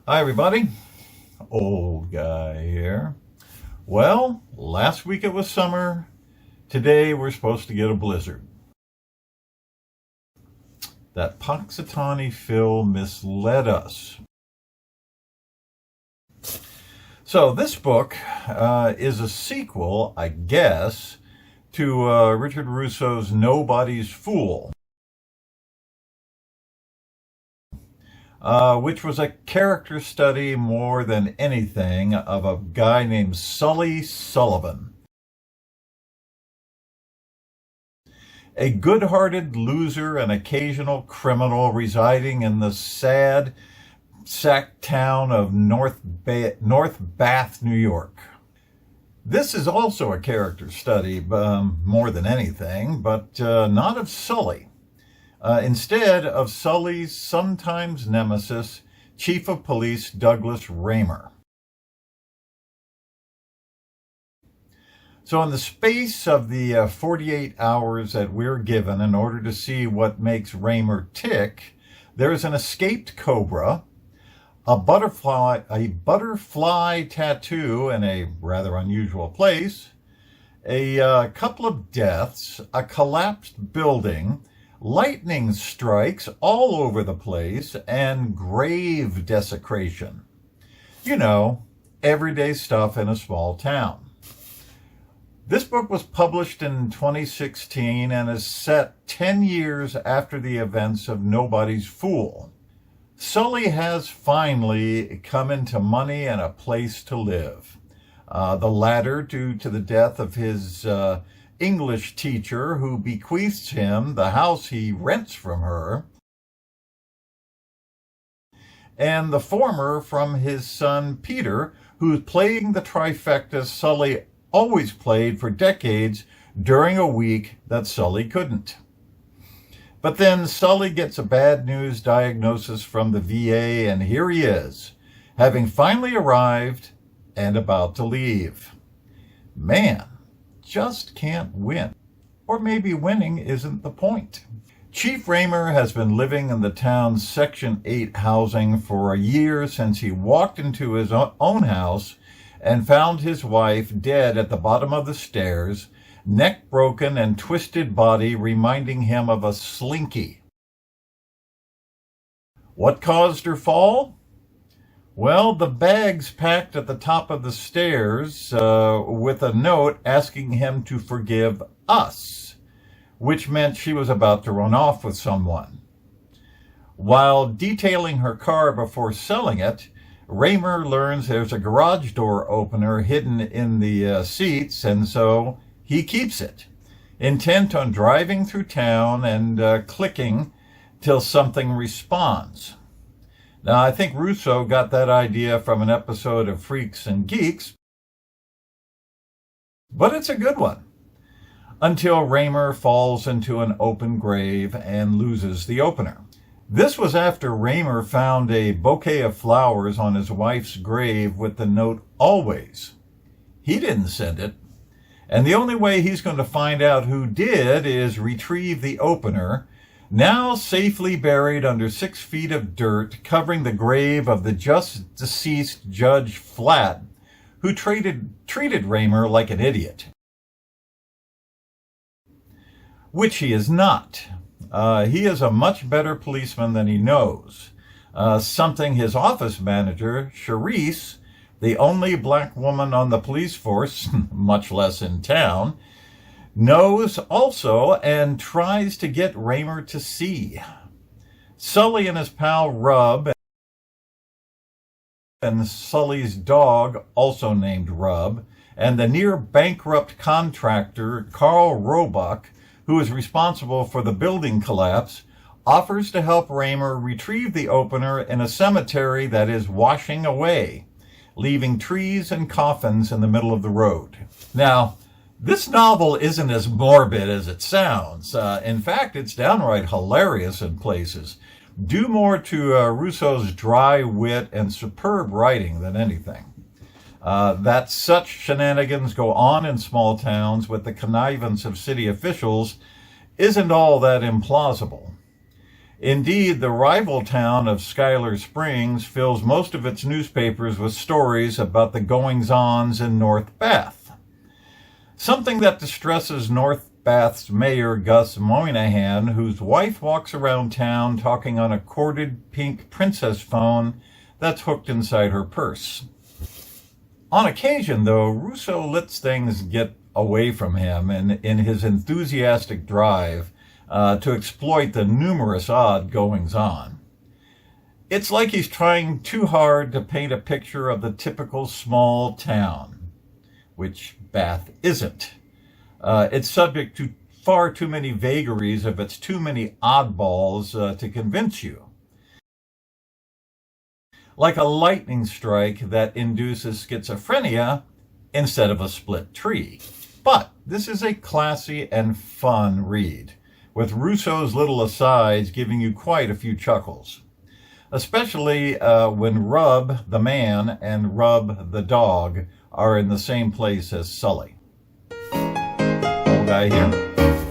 Hi, everybody. Old guy here. Well, last week it was summer. Today we're supposed to get a blizzard. That Punxsutawney Phil misled us. So this book is a sequel, I guess, to Richard Russo's Nobody's Fool, which was a character study more than anything of a guy named Sully Sullivan. A good-hearted loser and occasional criminal residing in the sad sack town of North Bath, New York. This is also a character study, more than anything, but not of Sully. Instead of Sully's sometimes nemesis, Chief of Police Douglas Raymer. So in the space of the 48 hours that we're given in order to see what makes Raymer tick, there is an escaped cobra, a butterfly tattoo in a rather unusual place, a couple of deaths, a collapsed building, lightning strikes all over the place, and grave desecration. You know, everyday stuff in a small town. This book was published in 2016 and is set 10 years after the events of Nobody's Fool. Sully has finally come into money and a place to live. The latter due to the death of his English teacher, who bequeaths him the house he rents from her, and the former from his son Peter, who's playing the trifecta Sully always played for decades during a week that Sully couldn't. But then Sully gets a bad news diagnosis from the VA, and here he is, having finally arrived and about to leave. Man, just can't win. Or maybe winning isn't the point. Chief Raymer has been living in the town's Section 8 housing for a year since he walked into his own house and found his wife dead at the bottom of the stairs, neck broken and twisted body reminding him of a slinky. What caused her fall? Well, the bags packed at the top of the stairs with a note asking him to forgive us, which meant she was about to run off with someone. While detailing her car before selling it, Raymer learns there's a garage door opener hidden in the seats, and so he keeps it, intent on driving through town and clicking till something responds. Now, I think Russo got that idea from an episode of Freaks and Geeks, but it's a good one, until Raymer falls into an open grave and loses the opener. This was after Raymer found a bouquet of flowers on his wife's grave with the note, "Always." He didn't send it. And the only way he's going to find out who did is retrieve the opener, now safely buried under 6 feet of dirt, covering the grave of the just deceased Judge Flatt, who treated Raymer like an idiot. Which he is not. He is a much better policeman than he knows, something his office manager, Charisse, the only black woman on the police force, much less in town, knows also and tries to get Raymer to see. Sully and his pal Rub, and Sully's dog, also named Rub, and the near-bankrupt contractor Carl Roebuck, who is responsible for the building collapse, offers to help Raymer retrieve the opener in a cemetery that is washing away, leaving trees and coffins in the middle of the road. Now, this novel isn't as morbid as it sounds. In fact, it's downright hilarious in places, due more to Russo's dry wit and superb writing than anything. That such shenanigans go on in small towns with the connivance of city officials isn't all that implausible. Indeed, the rival town of Schuyler Springs fills most of its newspapers with stories about the goings-ons in North Bath. Something that distresses North Bath's mayor, Gus Moynihan, whose wife walks around town talking on a corded pink princess phone that's hooked inside her purse. On occasion, though, Rousseau lets things get away from him in his enthusiastic drive to exploit the numerous odd goings-on. It's like he's trying too hard to paint a picture of the typical small town, which Bath isn't. It's subject to far too many vagaries of its too many oddballs to convince you. Like a lightning strike that induces schizophrenia instead of a split tree. But this is a classy and fun read, with Rousseau's little asides giving you quite a few chuckles. Especially when Rub the man and Rub the dog are in the same place as Sully. Old guy here.